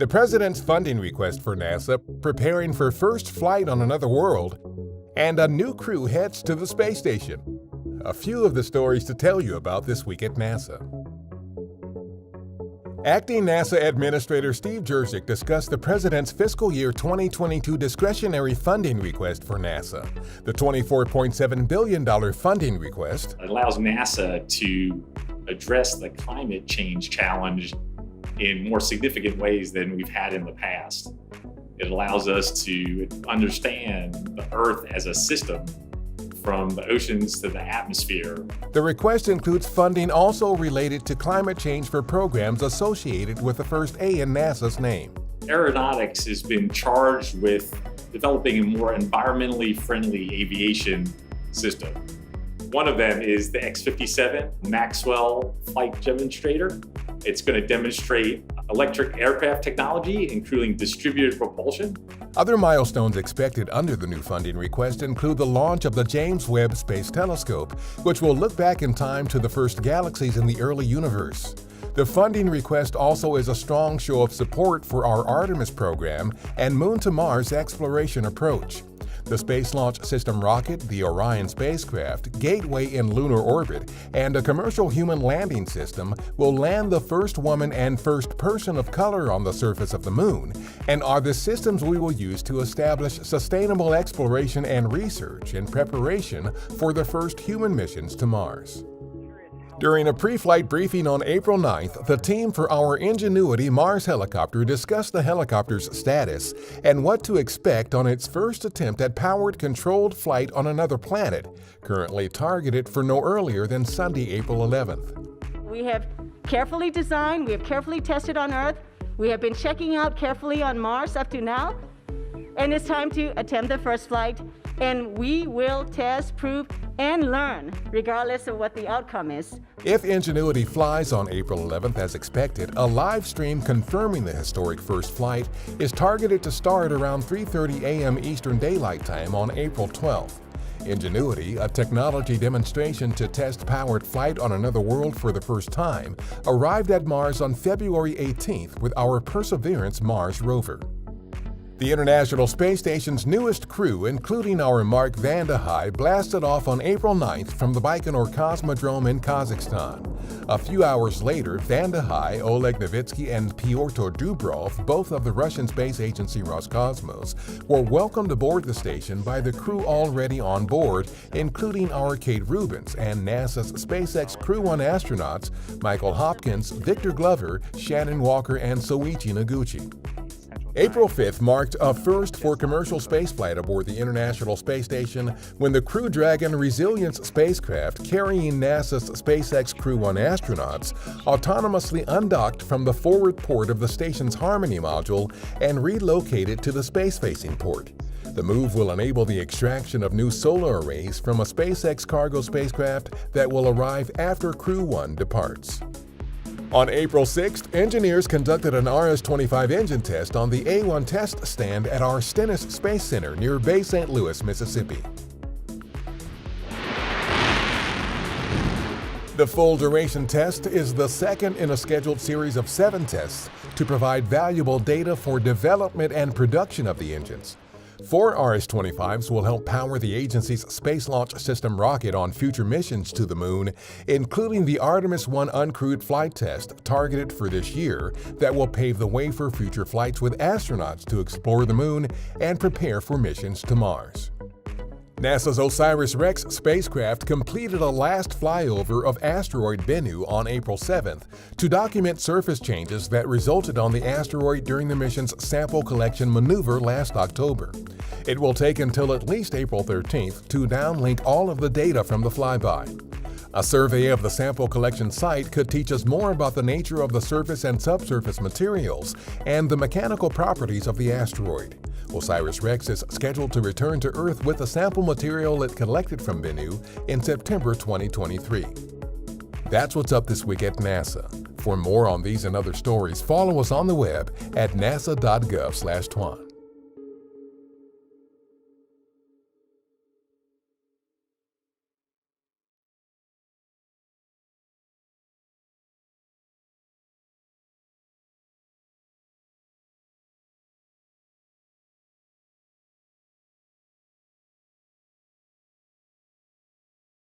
The president's funding request for NASA, preparing for first flight on another world, and a new crew heads to the space station. A few of the stories to tell you about this week at NASA. Acting NASA Administrator Steve Jurczyk discussed the President's fiscal year 2022 discretionary funding request for NASA. The $24.7 billion funding request It allows NASA to address the climate change challenge in more significant ways than we've had in the past. It allows us to understand the Earth as a system, from the oceans to the atmosphere. The request includes funding also related to climate change for programs associated with the first A in NASA's name. Aeronautics has been charged with developing a more environmentally friendly aviation system. One of them is the X-57 Maxwell flight demonstrator. It's going to demonstrate electric aircraft technology, including distributed propulsion. Other milestones expected under the new funding request include the launch of the James Webb Space Telescope, which will look back in time to the first galaxies in the early universe. The funding request also is a strong show of support for our Artemis program and Moon to Mars exploration approach. The Space Launch System rocket, the Orion spacecraft, gateway in lunar orbit, and a commercial human landing system will land the first woman and first person of color on the surface of the Moon, and are the systems we will use to establish sustainable exploration and research in preparation for the first human missions to Mars. During a pre-flight briefing on April 9th, the team for our Ingenuity Mars helicopter discussed the helicopter's status and what to expect on its first attempt at powered controlled flight on another planet, currently targeted for no earlier than Sunday, April 11th. We have carefully designed, we have carefully tested on Earth, we have been checking out carefully on Mars up to now, and it's time to attempt the first flight, and we will test, prove, and learn, regardless of what the outcome is. If Ingenuity flies on April 11th as expected, a live stream confirming the historic first flight is targeted to start around 3:30 a.m. Eastern Daylight Time on April 12th. Ingenuity, a technology demonstration to test powered flight on another world for the first time, arrived at Mars on February 18th with our Perseverance Mars rover. The International Space Station's newest crew, including our Mark Vande Hei, blasted off on April 9th from the Baikonur Cosmodrome in Kazakhstan. A few hours later, Vande Hei, Oleg Novitsky, and Pyotr Dubrov, both of the Russian space agency Roscosmos, were welcomed aboard the station by the crew already on board, including our Kate Rubins and NASA's SpaceX Crew 1 astronauts Michael Hopkins, Victor Glover, Shannon Walker, and Soichi Noguchi. April 5th marked a first for commercial spaceflight aboard the International Space Station when the Crew Dragon Resilience spacecraft carrying NASA's SpaceX Crew 1 astronauts autonomously undocked from the forward port of the station's Harmony module and relocated to the space-facing port. The move will enable the extraction of new solar arrays from a SpaceX cargo spacecraft that will arrive after Crew 1 departs. On April 6th, engineers conducted an RS-25 engine test on the A-1 test stand at our Stennis Space Center near Bay St. Louis, Mississippi. The full-duration test is the second in a scheduled series of 7 tests to provide valuable data for development and production of the engines. 4 RS-25s will help power the agency's Space Launch System rocket on future missions to the Moon, including the Artemis 1 uncrewed flight test targeted for this year that will pave the way for future flights with astronauts to explore the Moon and prepare for missions to Mars. NASA's OSIRIS-REx spacecraft completed a last flyover of asteroid Bennu on April 7th to document surface changes that resulted on the asteroid during the mission's sample collection maneuver last October. It will take until at least April 13th to downlink all of the data from the flyby. A survey of the sample collection site could teach us more about the nature of the surface and subsurface materials and the mechanical properties of the asteroid. OSIRIS-REx is scheduled to return to Earth with the sample material it collected from Bennu in September 2023. That's what's up this week at NASA. For more on these and other stories, follow us on the web at nasa.gov/twan.